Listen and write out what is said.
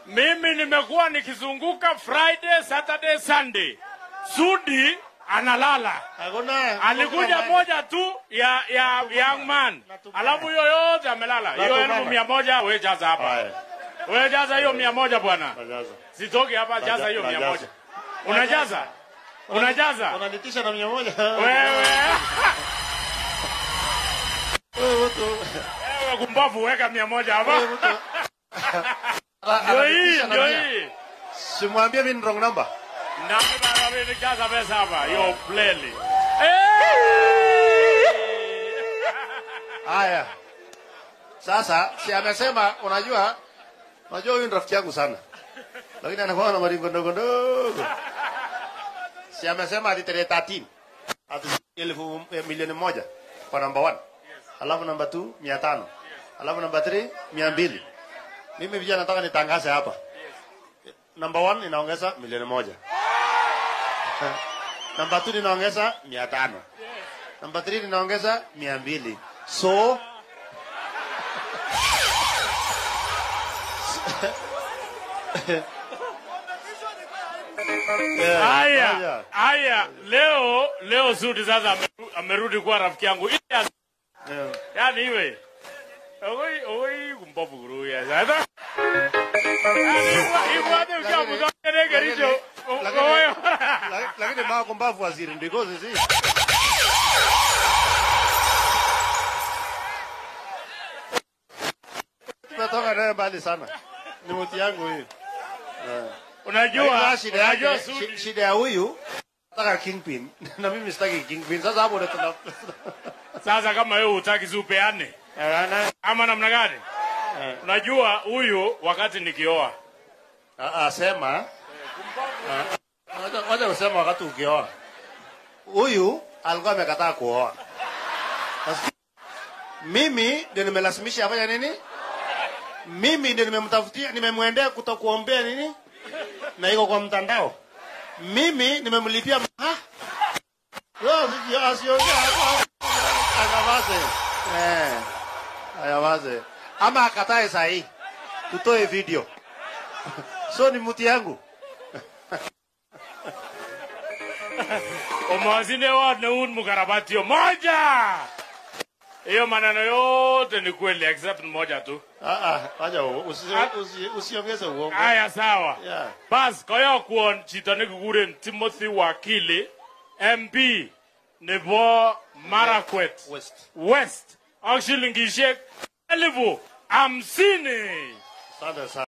Mimi nimekuwa nikizunguka Friday, Saturday, Sunday. Sudi analala. Alikuja moja tu ya young man. Alafu yote amelala. Hiyo 100 wewe jaza hapa. Wewe jaza hiyo 100 bwana. Sitoki hapa jaza hiyo 100. Unajaza? Unajaza? Unanitisha na 100. Wewe. Wewe mtu. Wewe kumbavu weka 100 hapa. Ndio hii. Simwambie mimi wrong number. Nami bana wewe jaza pesa hapa. Yo pleli. Haya. Sasa si amesema unajua huyu ni rafiki yangu sana. Lakini anakuwa na maringo ndogo ndogo. Si amesema ati 13. Ati 1,000,000 kwa number 1. Alafu number 2 500. Alafu number 3 200. Mimi vijana nataka nitangaze hapa. Number 1 inaongeza 1,000,000. Number 2 inaongeza 500. Number 3 inaongeza 200. So Aya, leo Sudi sasa amerudi kwa rafiki yangu. Yaani iwe. Oi kumbavu guru ya sasa. Lakini mama kumbavu waziri ndiko sisi. Tumetoka naye mbali sana. Ni mti yangu hii. Unajua shida ya huyu nataka kingpin na mimi sitaki kingpin. Sasa hapo ndo tuna sasa kama wewe hutaki zupeane. Ama namna gani? Unajua huyu wakati nikioa. Sema. Wacha usema wakati ukioa. Huyu alikuwa amekataa kuoa. Mimi ndio nimelazimisha afanye nini? Mimi ndio nimemtafutia, nimemwendea kutokuombea nini? Na iko kwa mtandao. Mimi nimemlipia Ayawaze. Ama akatae sahi. Tutoe video. So ni mti yangu. Omazine wa neun mukarabati moja. Hiyo maneno yote ni kweli except moja tu. Acha usiongeze uongo. Haya sawa. Bas kwa hiyo kuon chito nikiguren Timothy Wakili MP nebo Marakwet West. Ak shilingishek 50,000. Asante sana.